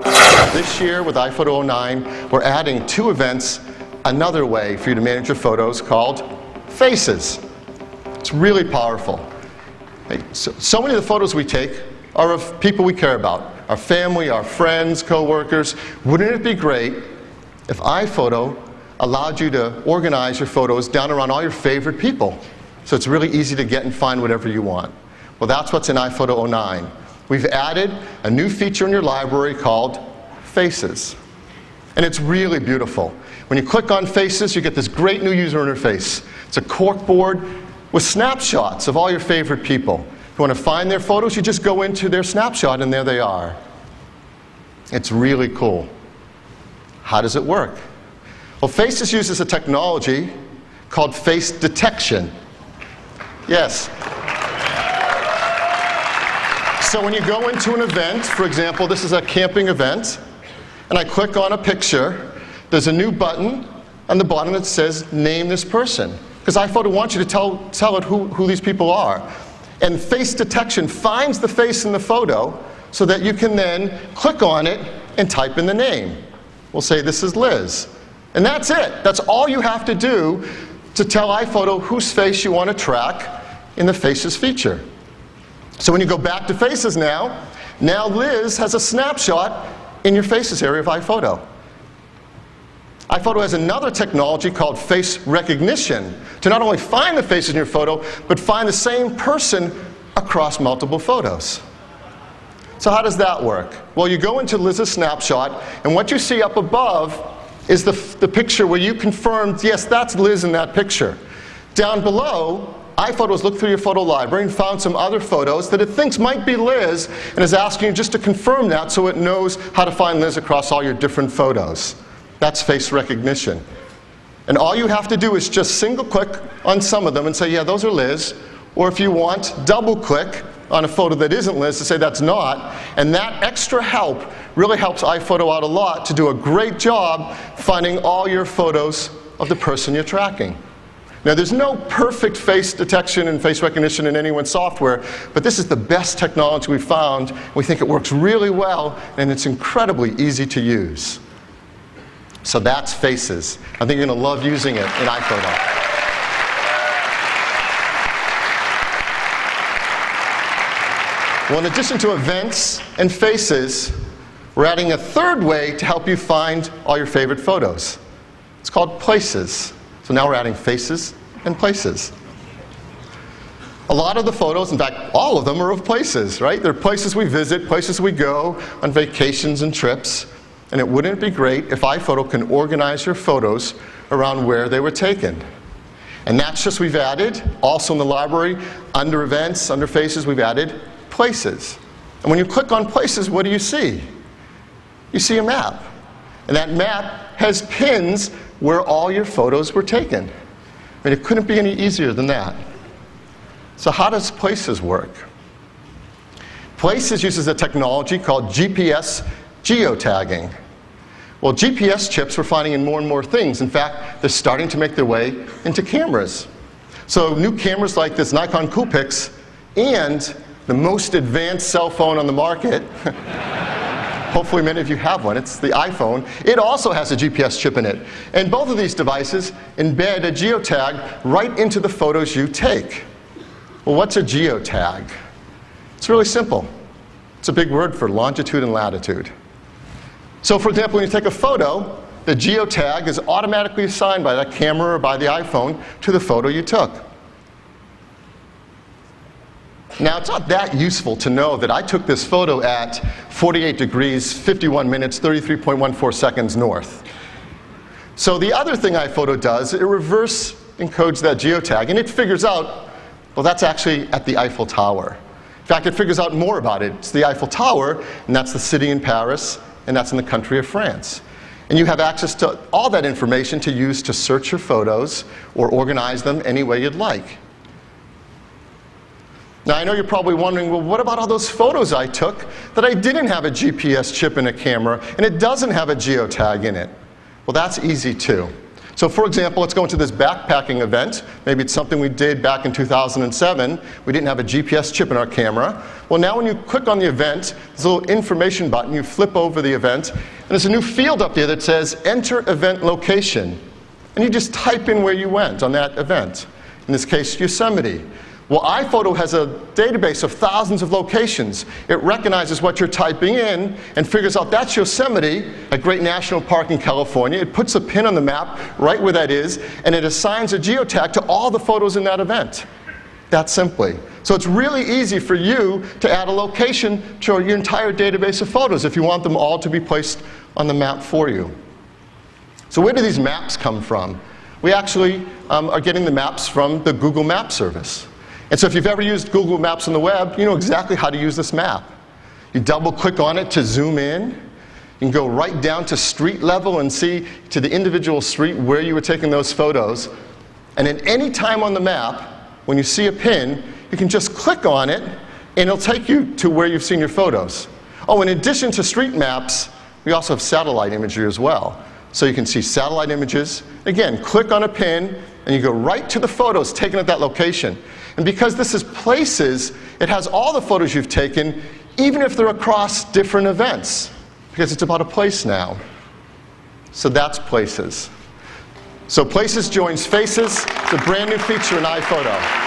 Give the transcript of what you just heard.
This year with iPhoto 09, we're adding 2 events, another way for you to manage your photos called Faces. It's really powerful. So many of the photos we take are of people we care about, our family, our friends, coworkers. Wouldn't it be great if iPhoto allowed you to organize your photos down around all your favorite people? So it's really easy to get and find whatever you want. Well, that's what's in iPhoto 09. We've added a new feature in your library called Faces. And it's really beautiful. When you click on Faces, you get this great new user interface. It's a corkboard with snapshots of all your favorite people. If you want to find their photos, you just go into their snapshot and there they are. It's really cool. How does it work? Well, Faces uses a technology called face detection. Yes. So when you go into an event, for example, this is a camping event, and I click on a picture, there's a new button on the bottom that says, name this person. Because iPhoto wants you to tell it who these people are. And face detection finds the face in the photo so that you can then click on it and type in the name. We'll say this is Liz. And that's it. That's all you have to do to tell iPhoto whose face you want to track in the Faces feature. So when you go back to Faces now Liz has a snapshot in your Faces area of iPhoto. iPhoto has another technology called face recognition to not only find the faces in your photo, but find the same person across multiple photos. So how does that work? Well, you go into Liz's snapshot, and what you see up above is the picture where you confirmed, yes, that's Liz in that picture. Down below, iPhoto has looked through your photo library and found some other photos that it thinks might be Liz and is asking you just to confirm that so it knows how to find Liz across all your different photos. That's face recognition. And all you have to do is just single click on some of them and say, yeah, those are Liz. Or if you want, double click on a photo that isn't Liz to say that's not. And that extra help really helps iPhoto out a lot to do a great job finding all your photos of the person you're tracking. Now, there's no perfect face detection and face recognition in anyone's software, but this is the best technology we've found. We think it works really well, and it's incredibly easy to use. So that's Faces. I think you're going to love using it in iPhoto. Well, in addition to events and Faces, we're adding a third way to help you find all your favorite photos. It's called Places. So now we're adding Faces and Places. A lot of the photos, in fact, all of them are of places, right? They're places we visit, places we go on vacations and trips. And it wouldn't be great if iPhoto can organize your photos around where they were taken. And that's just we've added, also in the library, under Events, under Faces, we've added Places. And when you click on Places, what do you see? You see a map. And that map has pins where all your photos were taken. I mean, it couldn't be any easier than that. So how does Places work? Places uses a technology called GPS geotagging. Well, GPS chips we're finding in more and more things. In fact, they're starting to make their way into cameras. So new cameras like this Nikon Coolpix and the most advanced cell phone on the market, hopefully many of you have one, it's the iPhone, it also has a GPS chip in it. And both of these devices embed a geotag right into the photos you take. Well, what's a geotag? It's really simple. It's a big word for longitude and latitude. So for example, when you take a photo, the geotag is automatically assigned by that camera or by the iPhone to the photo you took. Now, it's not that useful to know that I took this photo at 48 degrees, 51 minutes, 33.14 seconds north. So the other thing iPhoto does, it reverse encodes that geotag, and it figures out, well, that's actually at the Eiffel Tower. In fact, it figures out more about it. It's the Eiffel Tower, and that's the city in Paris, and that's in the country of France. And you have access to all that information to use to search your photos or organize them any way you'd like. Now, I know you're probably wondering, well, what about all those photos I took that I didn't have a GPS chip in a camera, and it doesn't have a geotag in it? Well, that's easy too. So for example, let's go into this backpacking event. Maybe it's something we did back in 2007. We didn't have a GPS chip in our camera. Well, now when you click on the event, there's a little information button. You flip over the event, and there's a new field up there that says Enter Event Location. And you just type in where you went on that event. In this case, Yosemite. Well, iPhoto has a database of thousands of locations. It recognizes what you're typing in and figures out that's Yosemite, a great national park in California. It puts a pin on the map right where that is, and it assigns a geotag to all the photos in that event. That simply. So it's really easy for you to add a location to your entire database of photos if you want them all to be placed on the map for you. So where do these maps come from? We actually are getting the maps from the Google Maps service. And so if you've ever used Google Maps on the web, you know exactly how to use this map. You double click on it to zoom in. You can go right down to street level and see to the individual street where you were taking those photos. And at any time on the map, when you see a pin, you can just click on it and it'll take you to where you've seen your photos. Oh, in addition to street maps, we also have satellite imagery as well. So you can see satellite images. Again, click on a pin and you go right to the photos taken at that location. And because this is places, it has all the photos you've taken, even if they're across different events, because it's about a place now. So that's Places. So Places joins Faces. It's a brand new feature in iPhoto.